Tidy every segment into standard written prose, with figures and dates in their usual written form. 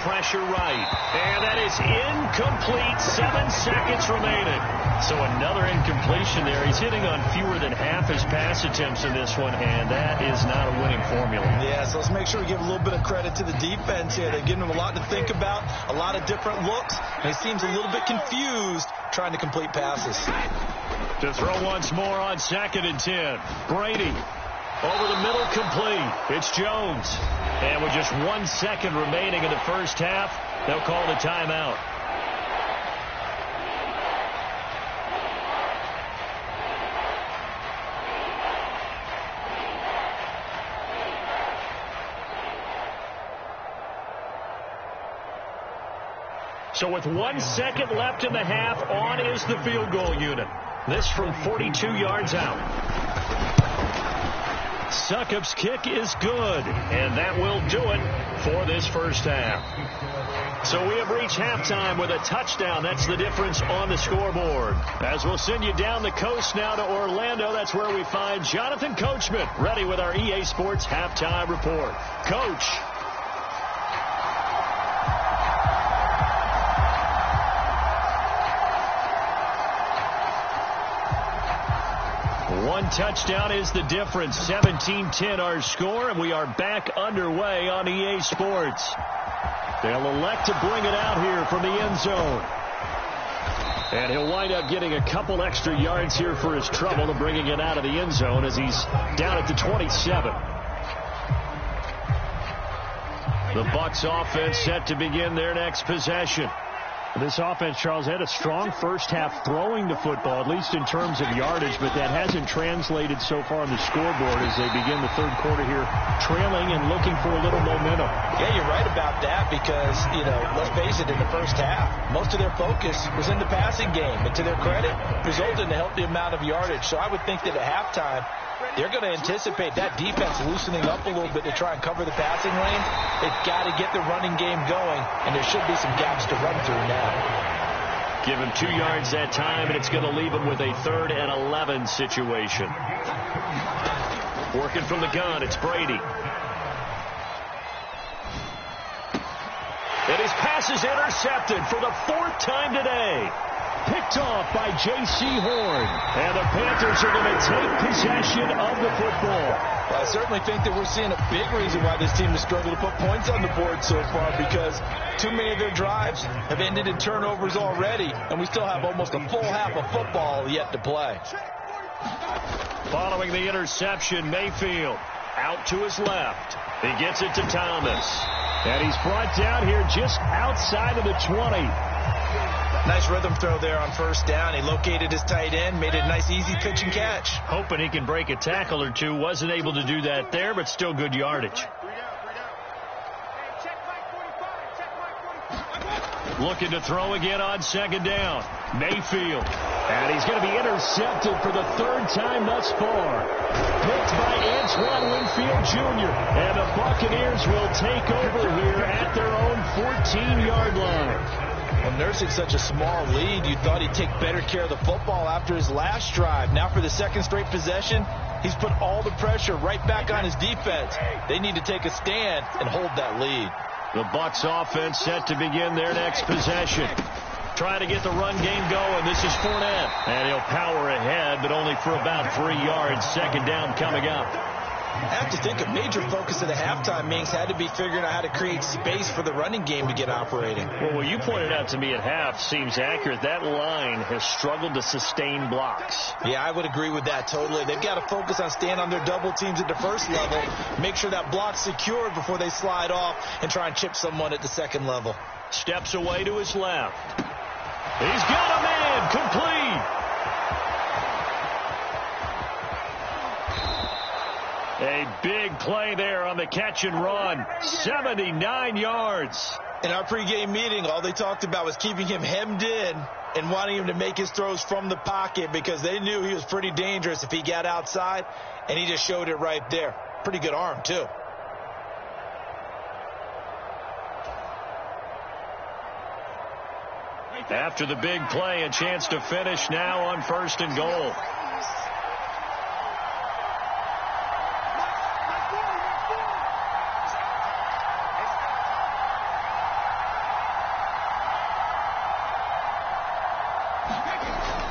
pressure right. And that is incomplete. 7 seconds remaining. So another incompletion there. He's hitting on fewer than half his pass attempts in this one, and that is not a winning formula. Yeah, so let's make sure we give a little bit of credit to the defense here. They're giving him a lot to think about, a lot of different looks, and he seems a little bit confused trying to complete passes. To throw once more on 2nd and 10. Brady over the middle, complete. It's Jones. And with just 1 second remaining in the first half, they'll call the timeout. So with 1 second left in the half, on is the field goal unit. This from 42 yards out. Succop's kick is good, and that will do it for this first half. So we have reached halftime with a touchdown. That's the difference on the scoreboard. As we'll send you down the coast now to Orlando, that's where we find Jonathan Coachman ready with our EA Sports halftime report. Coach. One touchdown is the difference. 17-10 our score, and we are back underway on EA Sports. They'll elect to bring it out here from the end zone. And he'll wind up getting a couple extra yards here for his trouble and bringing it out of the end zone as he's down at the 27. The Bucs offense set to begin their next possession. This offense, Charles, had a strong first half throwing the football, at least in terms of yardage, but that hasn't translated so far on the scoreboard as they begin the third quarter here, trailing and looking for a little momentum. Yeah, you're right about that because, let's face it, in the first half, most of their focus was in the passing game, and to their credit, resulted in a healthy amount of yardage. So I would think that at halftime, they're going to anticipate that defense loosening up a little bit to try and cover the passing lanes. They've got to get the running game going, and there should be some gaps to run through now. Give him 2 yards that time, and it's going to leave him with a 3rd and 11 situation. Working from the gun, it's Brady. And his pass is intercepted for the 4th time today. Picked off by J.C. Horn. And the Panthers are going to take possession of the football. Well, I certainly think that we're seeing a big reason why this team has struggled to put points on the board so far, because too many of their drives have ended in turnovers already, and we still have almost a full half of football yet to play. Following the interception, Mayfield out to his left. He gets it to Thomas. And he's brought down here just outside of the 20. Nice rhythm throw there on first down. He located his tight end, made it a nice, easy pitch and catch. Hoping he can break a tackle or two. Wasn't able to do that there, but still good yardage. Looking to throw again on 2nd down. Mayfield. And he's going to be intercepted for the 3rd time thus far. Picked by Antoine Winfield Jr. And the Buccaneers will take over here at their own 14-yard line. Well, nursing such a small lead, you thought he'd take better care of the football after his last drive. Now for the 2nd straight possession, he's put all the pressure right back on his defense. They need to take a stand and hold that lead. The Bucs offense set to begin their next possession. Trying to get the run game going. This is Fournette. And he'll power ahead, but only for about 3 yards. 2nd down coming up. I have to think a major focus of the halftime meetings had to be figuring out how to create space for the running game to get operating. Well, what you pointed out to me at half seems accurate. That line has struggled to sustain blocks. Yeah, I would agree with that totally. They've got to focus on staying on their double teams at the first level, make sure that block's secured before they slide off and try and chip someone at the 2nd level. Steps away to his left. He's got a man, complete. A big play there on the catch and run. 79 yards. In our pregame meeting, all they talked about was keeping him hemmed in and wanting him to make his throws from the pocket because they knew he was pretty dangerous if he got outside, and he just showed it right there. Pretty good arm, too. After the big play, a chance to finish now on 1st and goal.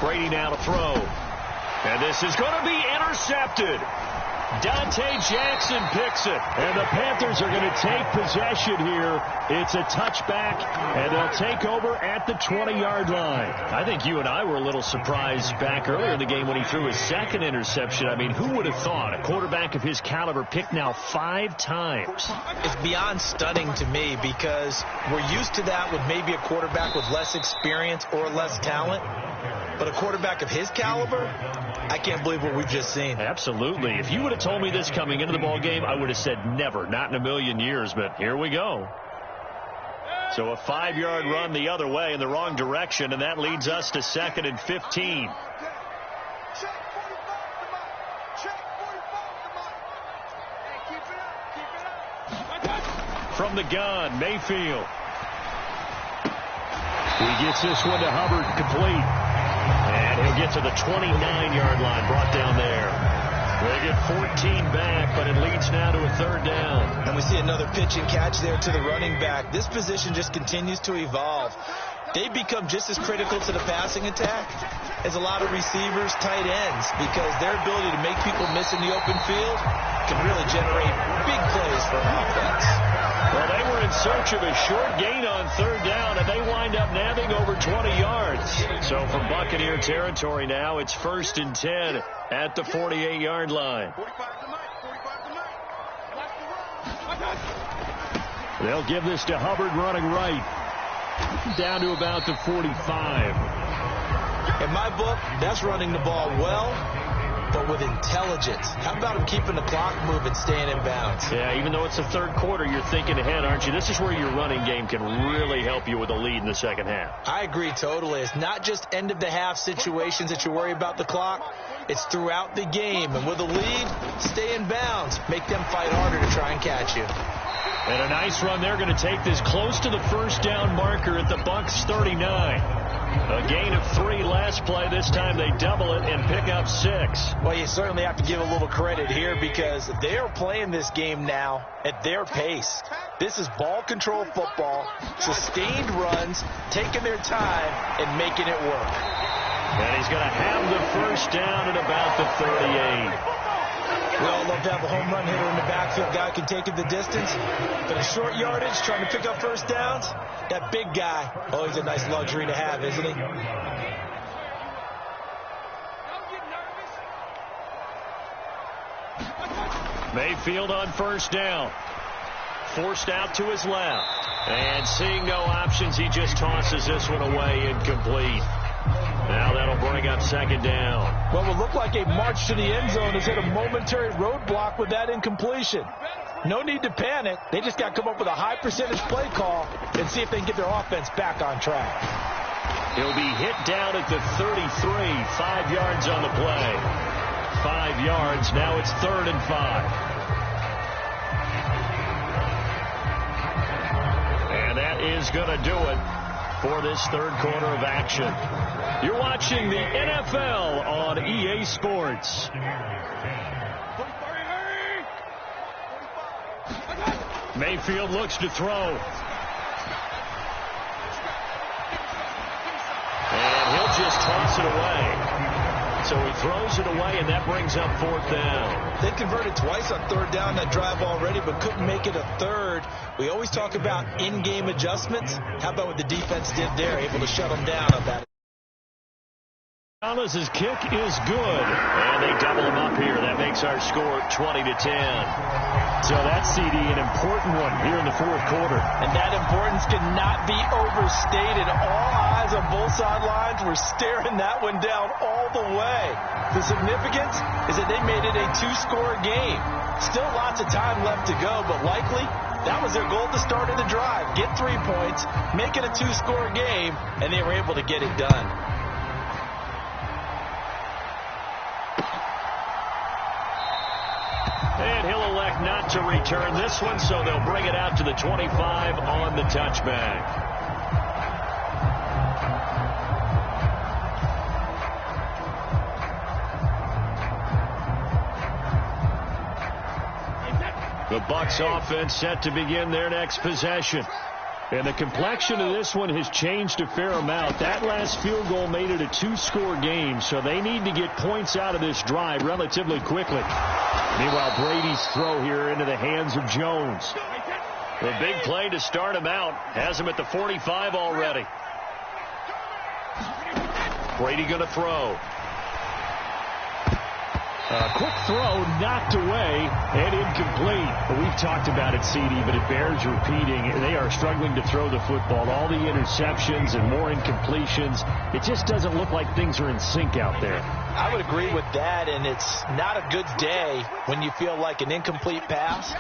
Brady now to throw. And this is going to be intercepted. Dante Jackson picks it. And the Panthers are going to take possession here. It's a touchback, and they'll take over at the 20-yard line. I think you and I were a little surprised back earlier in the game when he threw his second interception. I mean, who would have thought a quarterback of his caliber picked now 5 times? It's beyond stunning to me because we're used to that with maybe a quarterback with less experience or less talent. But a quarterback of his caliber, I can't believe what we've just seen. Absolutely. If you would have told me this coming into the ball game, I would have said never, not in a million years. But here we go. So a 5-yard run the other way in the wrong direction, and that leads us to 2nd and 15. From the gun, Mayfield. He gets this one to Hubbard, complete. And he'll get to the 29-yard line, brought down there. They get 14 back, but it leads now to a 3rd down. And we see another pitch and catch there to the running back. This position just continues to evolve. They become just as critical to the passing attack as a lot of receivers, tight ends, because their ability to make people miss in the open field can really generate big plays for an offense. Well, they were in search of a short gain on 3rd down, and they wind up nabbing over 20 yards. So from Buccaneer territory now, it's 1st and 10 at the 48-yard line. They'll give this to Hubbard running right. Down to about the 45. In my book, that's running the ball well, but with intelligence. How about him keeping the clock moving, staying in bounds? Yeah, even though it's the 3rd quarter, you're thinking ahead, aren't you? This is where your running game can really help you with a lead in the 2nd half. I agree totally. It's not just end-of-the-half situations that you worry about the clock. It's throughout the game. And with a lead, stay in bounds. Make them fight harder to try and catch you. And a nice run. They're going to take this close to the 1st down marker at the Bucs 39. A gain of 3 last play. This time they double it and pick up 6. Well, you certainly have to give a little credit here because they are playing this game now at their pace. This is ball control football, sustained runs, taking their time and making it work. And he's going to have the 1st down at about the 38. We all love to have a home run hitter in the backfield. Guy can take it the distance. But a short yardage, trying to pick up 1st downs, that big guy, always a nice luxury to have, isn't he? Mayfield on 1st down. Forced out to his left. And seeing no options, he just tosses this one away, incomplete. Now that'll bring up 2nd down. What would look like a march to the end zone has hit a momentary roadblock with that incompletion. No need to panic. They just got to come up with a high percentage play call and see if they can get their offense back on track. He'll be hit down at the 33. 5 yards on the play. 5 yards. Now it's 3rd and 5. And that is going to do it for this 3rd quarter of action. You're watching the NFL on EA Sports. Mayfield looks to throw. And he'll just toss it away. So he throws it away, and that brings up 4th down. They converted twice on 3rd down that drive already, but couldn't make it a 3rd. We always talk about in-game adjustments. How about what the defense did there, able to shut them down on that? Dallas's kick is good, and they double him up here. That makes our score 20-10. So that's, CD, an important one here in the 4th quarter. And that importance cannot be overstated. All eyes on both sidelines were staring that one down all the way. The significance is that they made it a 2-score game. Still lots of time left to go, but likely that was their goal at the start of the drive. Get 3 points, make it a 2-score game, and they were able to get it done. And he'll elect not to return this one, so they'll bring it out to the 25 on the touchback. The Bucs offense set to begin their next possession. And the complexion of this one has changed a fair amount. That last field goal made it a two-score game, so they need to get points out of this drive relatively quickly. Meanwhile, Brady's throw here into the hands of Jones. The big play to start him out has him at the 45 already. Brady going to throw. A quick throw knocked away and incomplete. But we've talked about it, CD, but it bears repeating. They are struggling to throw the football. All the interceptions and more incompletions. It just doesn't look like things are in sync out there. I would agree with that, and it's not a good day when you feel like an incomplete pass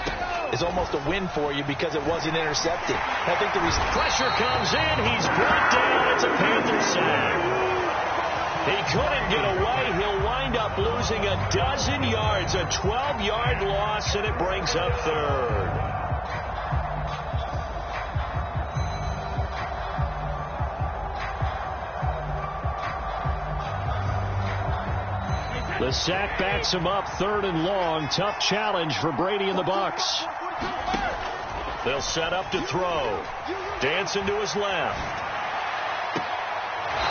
is almost a win for you because it wasn't intercepted. I think the pressure comes in. He's brought down. It's a Panther sack. He couldn't get away. He'll wind up losing a dozen yards, a 12-yard loss, and it brings up third. The sack backs him up, third and long. Tough challenge for Brady and the Bucs. They'll set up to throw. Dancing to his left.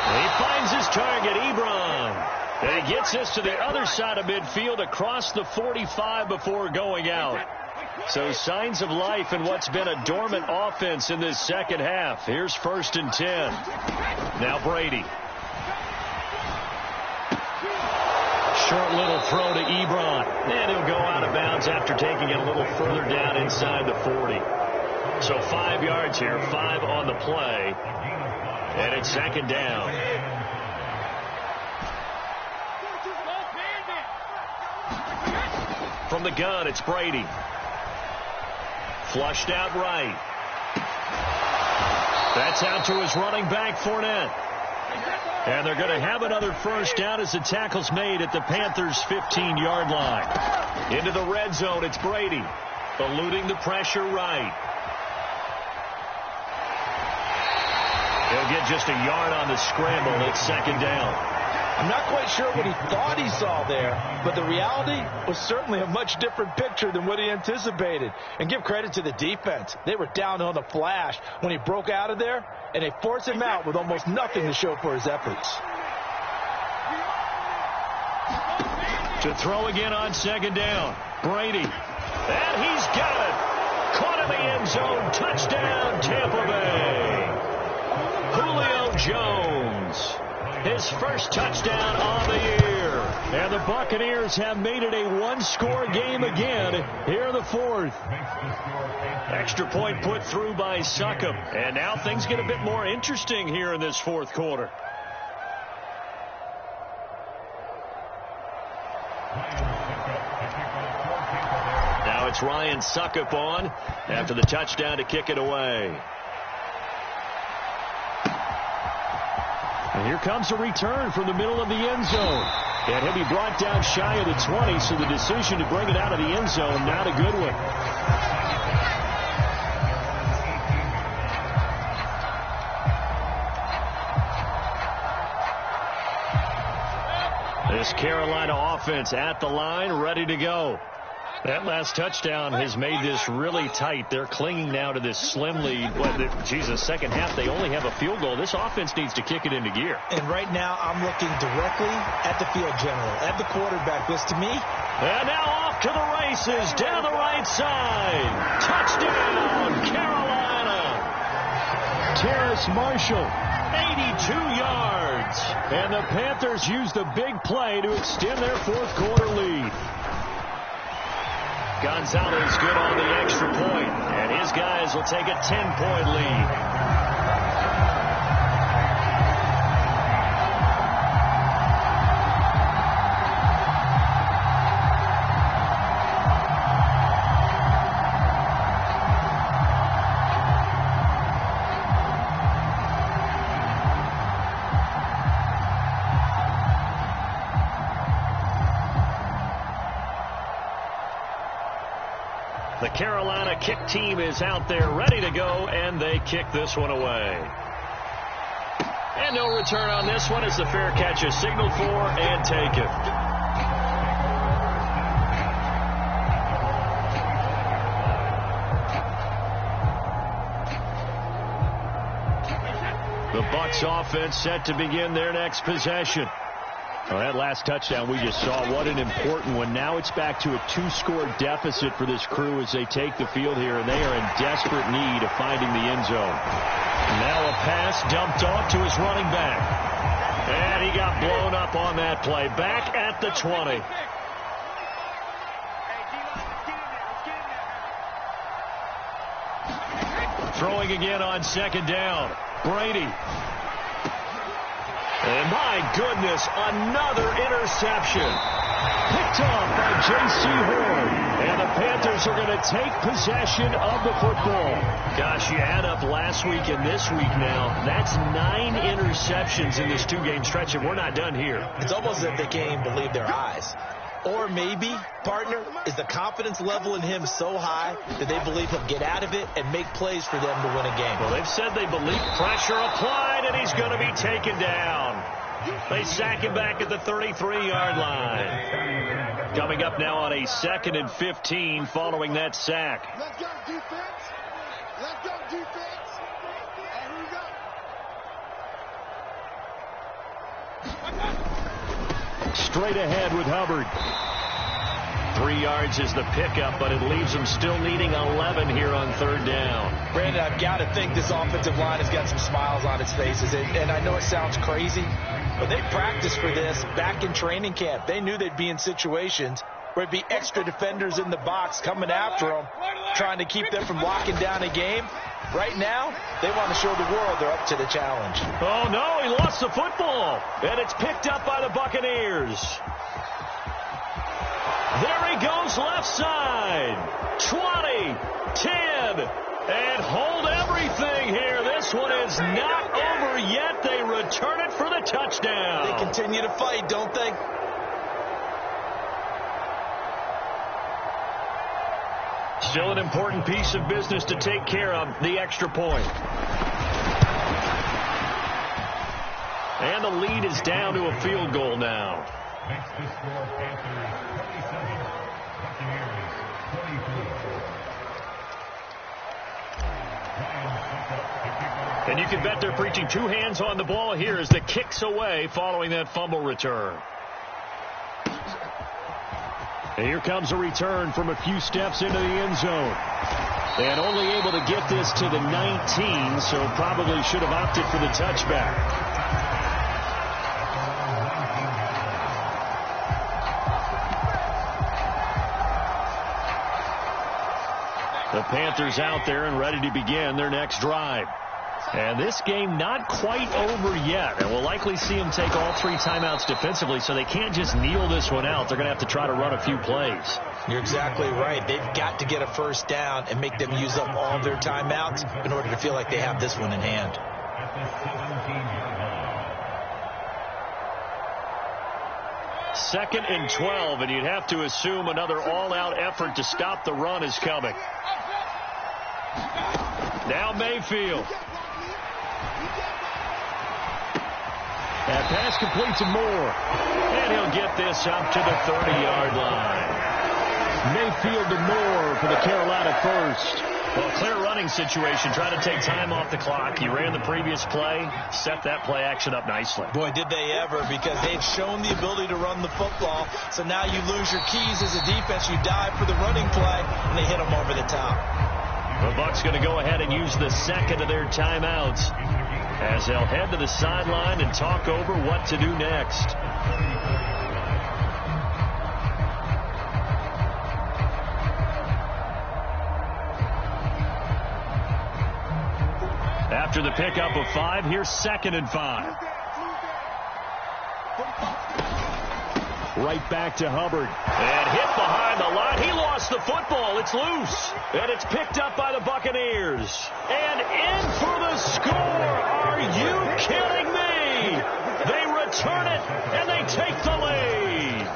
He finds his target, Ebron. And he gets this to the other side of midfield across the 45 before going out. So signs of life in what's been a dormant offense in this second half. Here's 1st and 10. Now Brady. Short little throw to Ebron. And he'll go out of bounds after taking it a little further down inside the 40. So 5 yards here, 5 on the play. And it's 2nd down. From the gun, it's Brady. Flushed out right. That's out to his running back, Fournette. And they're going to have another first down as the tackle's made at the Panthers' 15-yard line. Into the red zone, it's Brady. Eluding the pressure right. He'll get just a yard on the scramble. It's 2nd down. I'm not quite sure what he thought he saw there, but the reality was certainly a much different picture than what he anticipated. And give credit to the defense. They were down on the flash when he broke out of there, and they forced him out with almost nothing to show for his efforts. To throw again on 2nd down. Brady. And he's got it. Caught in the end zone. Touchdown, Tampa Bay. Julio Jones. His first touchdown on the year. And the Buccaneers have made it a one-score game again here in the 4th. Extra point put through by Succop. And now things get a bit more interesting here in this 4th quarter. Now it's Ryan Succop on after the touchdown to kick it away. And here comes a return from the middle of the end zone. And he'll be brought down shy of the 20, so the decision to bring it out of the end zone, not a good one. This Carolina offense at the line, ready to go. That last touchdown has made this really tight. They're clinging now to this slim lead. Second half, they only have a field goal. This offense needs to kick it into gear. And right now, I'm looking directly at the field general, at the quarterback. This, to me. And now off to the races, down the right side. Touchdown, Carolina. Terrace Marshall, 82 yards. And the Panthers use the big play to extend their 4th quarter lead. Gonzalez good on the extra point, and his guys will take a 10-point lead. The Carolina kick team is out there ready to go, and they kick this one away. And no return on this one as the fair catch is signaled for and taken. The Bucs offense set to begin their next possession. Well, that last touchdown we just saw, what an important one. Now it's back to a 2-score deficit for this crew as they take the field here, and they are in desperate need of finding the end zone. Now a pass dumped off to his running back. And he got blown up on that play. Back at the 20. Throwing again on second down. Brady. And my goodness, another interception. Picked off by J.C. Horn. And the Panthers are going to take possession of the football. Gosh, you add up last week and this week now. That's 9 interceptions in this 2-game stretch, and we're not done here. It's almost as if they can't even believe their eyes. Or maybe, partner, is the confidence level in him so high that they believe he'll get out of it and make plays for them to win a game. Well, they've said they believe pressure applied, and he's going to be taken down. They sack him back at the 33-yard line. Coming up now on a 2nd and 15 following that sack. Let's go, defense. Let's go, defense. And here we go. Straight ahead with Hubbard. 3 yards is the pickup, but it leaves them still needing 11 here on 3rd down. Brandon, I've got to think this offensive line has got some smiles on its faces. And I know it sounds crazy, but they practiced for this back in training camp. They knew they'd be in situations where it'd be extra defenders in the box coming after them, trying to keep them from locking down a game. Right now, they want to show the world they're up to the challenge. Oh, no, he lost the football, and it's picked up by the Buccaneers. There he goes left side. 20, 10, and hold everything here. This one is not over yet. They return it for the touchdown. They continue to fight, don't they? Still an important piece of business to take care of, the extra point. And the lead is down to a field goal now. Makes the score Panthers 27, Buccaneers 22. And you can bet they're preaching 2 hands on the ball here as the kick's away following that fumble return. And here comes a return from a few steps into the end zone. And only able to get this to the 19, so probably should have opted for the touchback. The Panthers out there and ready to begin their next drive. And this game not quite over yet. And we'll likely see them take all 3 timeouts defensively, so they can't just kneel this one out. They're going to have to try to run a few plays. You're exactly right. They've got to get a first down and make them use up all their timeouts in order to feel like they have this one in hand. At the 17-yard line. 2nd and 12, and you'd have to assume another all-out effort to stop the run is coming. Now Mayfield. That pass complete to Moore. And he'll get this up to the 30-yard line. Mayfield to Moore for the Carolina first. Well, clear running situation. Try to take time off the clock. He ran the previous play, set that play action up nicely. Boy, did they ever, because they've shown the ability to run the football. So now you lose your keys as a defense. You dive for the running play, and they hit them over the top. The Bucs going to go ahead and use the 2nd of their timeouts as they'll head to the sideline and talk over what to do next. After the pickup of 5, here's 2nd and 5. Right back to Hubbard. And hit behind the line. He lost the football. It's loose. And it's picked up by the Buccaneers. And in for the score. Are you kidding me? They return it, and they take the lead.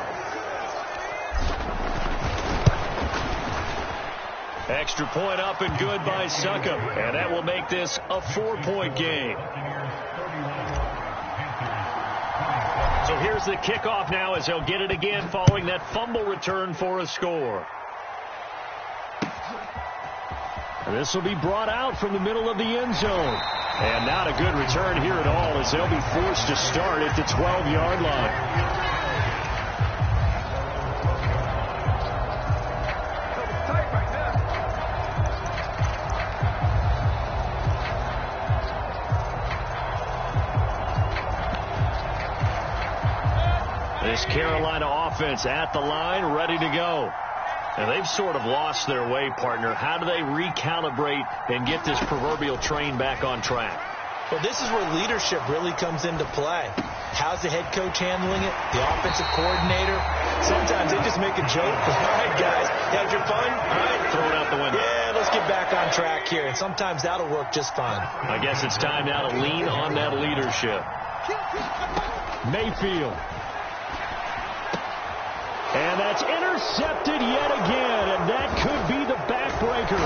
Extra point up and good by Succop. And that will make this a 4-point game. So here's the kickoff now as they'll get it again following that fumble return for a score. And this will be brought out from the middle of the end zone. And not a good return here at all, as they'll be forced to start at the 12-yard line. This Carolina offense at the line, ready to go. And they've sort of lost their way, partner. How do they recalibrate and get this proverbial train back on track? Well, this is where leadership really comes into play. How's the head coach handling it? The offensive coordinator? Sometimes they just make a joke. All right, guys, had your fun? All right, throw it out the window. Yeah, let's get back on track here. And sometimes that'll work just fine. I guess it's time now to lean on that leadership. Mayfield. And that's intercepted yet again, and that could be the backbreaker.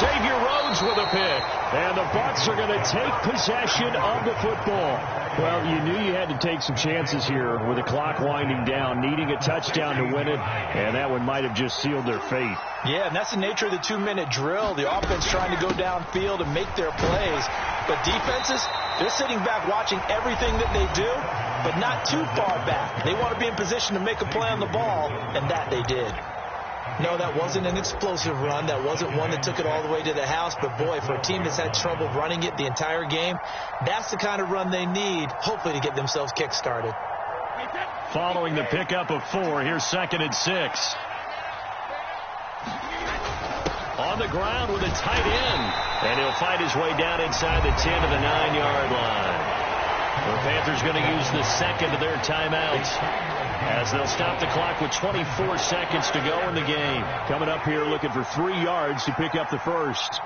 Xavier Rhodes with a pick, and the Bucs are going to take possession of the football. Well, you knew you had to take some chances here with the clock winding down, needing a touchdown to win it, and that one might have just sealed their fate. Yeah, and that's the nature of the 2-minute drill. The offense trying to go downfield and make their plays, but defenses, they're sitting back watching everything that they do, but not too far back. They want to be in position to make a play on the ball, and that they did. No, that wasn't an explosive run. That wasn't one that took it all the way to the house. But, boy, for a team that's had trouble running it the entire game, that's the kind of run they need, hopefully, to get themselves kick-started. Following the pickup of 4, here's 2nd and 6. On the ground with a tight end. And he'll fight his way down inside the 10 to the 9-yard line. The Panthers going to use the second of their timeouts as they'll stop the clock with 24 seconds to go in the game. Coming up here looking for 3 yards to pick up the first.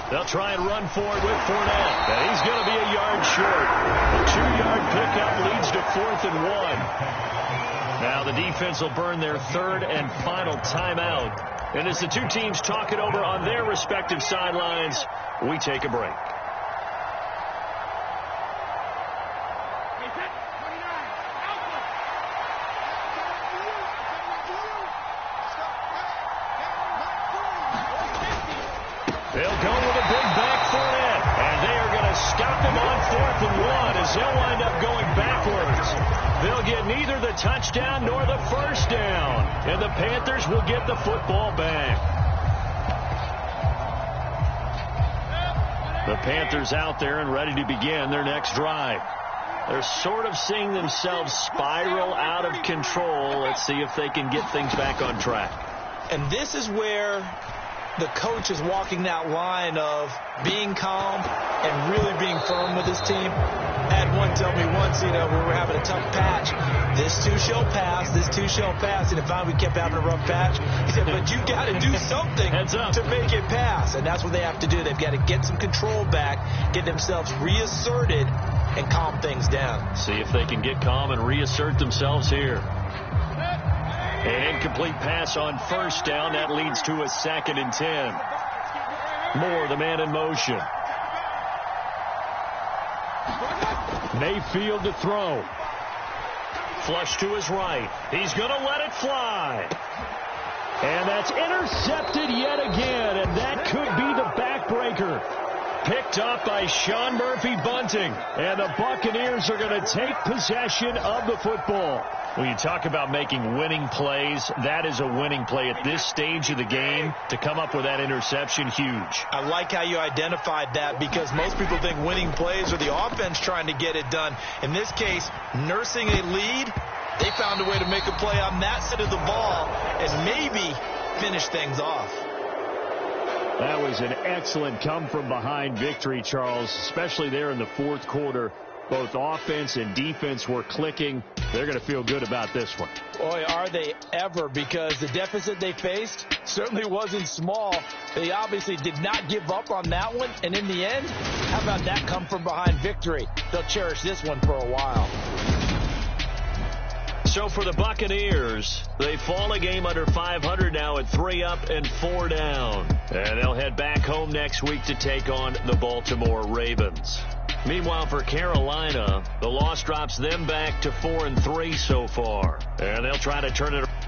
They'll try and run forward with Fournette. And he's going to be a yard short. The 2-yard pickup leads to 4th and 1. Now the defense will burn their 3rd and final timeout. And as the two teams talk it over on their respective sidelines, we take a break. They'll go with a big back Fournette, and they are going to stop him on 4th and 1 as they'll wind up going backwards. They'll get neither the touchdown nor the first down, and the Panthers will get the football back. The Panthers out there and ready to begin their next drive. They're sort of seeing themselves spiral out of control. Let's see if they can get things back on track. And this is where the coach is walking that line of being calm and really being firm with his team. I had one tell me once, when we were having a tough patch, this too shall pass, this too shall pass. And if we kept having a rough patch, he said, but you got to do something to make it pass. And that's what they have to do. They've got to get some control back, get themselves reasserted, and calm things down. See if they can get calm and reassert themselves here. An incomplete pass on first down. That leads to a 2nd and 10. Moore, the man in motion. Mayfield to throw. Flush to his right. He's going to let it fly. And that's intercepted yet again. And that could be the backbreaker. Picked up by Sean Murphy-Bunting. And the Buccaneers are going to take possession of the football. When you talk about making winning plays, that is a winning play at this stage of the game. To come up with that interception, huge. I like how you identified that, because most people think winning plays are the offense trying to get it done. In this case, nursing a lead, they found a way to make a play on that side of the ball and maybe finish things off. That was an excellent come-from-behind victory, Charles, especially there in the 4th quarter. Both offense and defense were clicking. They're going to feel good about this one. Boy, are they ever, because the deficit they faced certainly wasn't small. They obviously did not give up on that one. And in the end, how about that come-from-behind victory? They'll cherish this one for a while. So for the Buccaneers, they fall a game under 500 now at 3 up and 4 down. And they'll head back home next week to take on the Baltimore Ravens. Meanwhile, for Carolina, the loss drops them back to 4-3 so far. And they'll try to turn it around.